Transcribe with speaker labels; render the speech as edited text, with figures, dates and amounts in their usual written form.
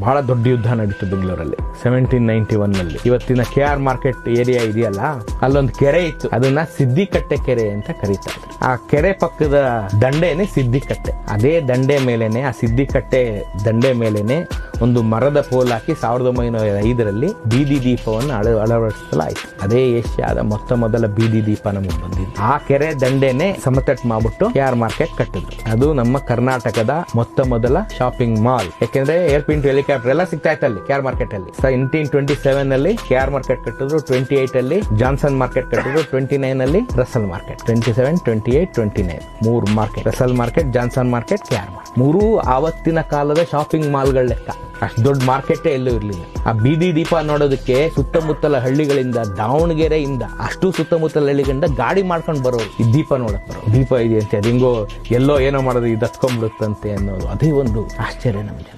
Speaker 1: ಬಹಳ ದೊಡ್ಡ ಯುದ್ಧ ನಡೀತು ಬೆಂಗಳೂರಲ್ಲಿ 1791 ಇವತ್ತಿನ KR ಮಾರ್ಕೆಟ್ ಏರಿಯಾ ಇದೆಯಲ್ಲ, ಅಲ್ಲೊಂದು ಕೆರೆ ಇತ್ತು. ಅದನ್ನ ಸಿದ್ದಿಕಟ್ಟೆ ಕೆರೆ ಅಂತ ಕರೀತಾರೆ. ಆ ಕೆರೆ ಪಕ್ಕದ ದಂಡೆನೆ ಸಿದ್ದಿಕಟ್ಟೆ. ಅದೇ ದಂಡೆ ಮೇಲೆನೆ, ಆ ಸಿದ್ದಿಕಟ್ಟೆ ದಂಡೆ ಮೇಲೆನೆ ಒಂದು ಮರದ ಪೋಲ್ ಹಾಕಿ 1905ರಲ್ಲಿ ಬೀದಿ ದೀಪವನ್ನು ಅಳವಡಿಸಲಾಯಿತು. ಅದೇ ಏಷ್ಯಾದ ಮೊದಲ ಬೀದಿ ದೀಪ ನಮಗೆ ಬಂದಿದ್ದು. ಆ ಕೆರೆ ದಂಡೆನೆ ಸಮತಟ್ಟು ಮಾಡ್ಬಿಟ್ಟು KR ಮಾರ್ಕೆಟ್ ಕಟ್ಟಿದ್ರು. ಅದು ನಮ್ಮ ಕರ್ನಾಟಕದ ಮೊದಲ ಶಾಪಿಂಗ್ ಮಾಲ್. ಯಾಕೆಂದ್ರೆ ಏರ್ಪಿಂಟ್ ಹೆಲಿಕಾಪ್ಟರ್ ಎಲ್ಲ ಸಿಗ್ತಾ ಇತ್ತು ಅಲ್ಲಿ KR ಮಾರ್ಕೆಟ್ ಅಲ್ಲಿ. 1927 ಅಲ್ಲಿ KR ಮಾರ್ಕೆಟ್ ಕಟ್ಟಿದ್ರು, 28 ಅಲ್ಲಿ ಜಾನ್ಸನ್ ಮಾರ್ಕೆಟ್ ಕಟ್ಟಿದ್ರು, 29 ಅಲ್ಲಿ ರಸಲ್ ಮಾರ್ಕೆಟ್. 27, 28, 29 ಮೂರು market, Russell market, Johnson market, KR market. ಮೂರು ಆವತ್ತಿನ ಕಾಲದ ಶಾಪಿಂಗ್ ಮಾಲ್ಗಳ ಲೆಕ್ಕ. ಅಷ್ಟು ದೊಡ್ಡ ಮಾರ್ಕೆಟೇ ಎಲ್ಲೂ ಇರಲಿಲ್ಲ. ಆ ಬೀದಿ ದೀಪ ನೋಡೋದಕ್ಕೆ ಸುತ್ತಮುತ್ತಲ ಹಳ್ಳಿಗಳಿಂದ, ದಾವಣಗೆರೆಯಿಂದ ಅಷ್ಟು ಸುತ್ತಮುತ್ತಲ ಹಳ್ಳಿಗಳಿಂದ ಗಾಡಿ ಮಾಡ್ಕೊಂಡು ಬರೋರು ಈ ದೀಪ ನೋಡಕ್ ಬರೋರು. ದೀಪ ಇದೆಯಂತೆ, ಅದು ಹಿಂಗೋ ಎಲ್ಲೋ ಏನೋ ಮಾಡೋದು ಇದು ಹತ್ಕೊಂಡ್ಬಿಡುತ್ತಂತೆ ಅನ್ನೋದು, ಅದೇ ಒಂದು ಆಶ್ಚರ್ಯ ನಮಗೆ.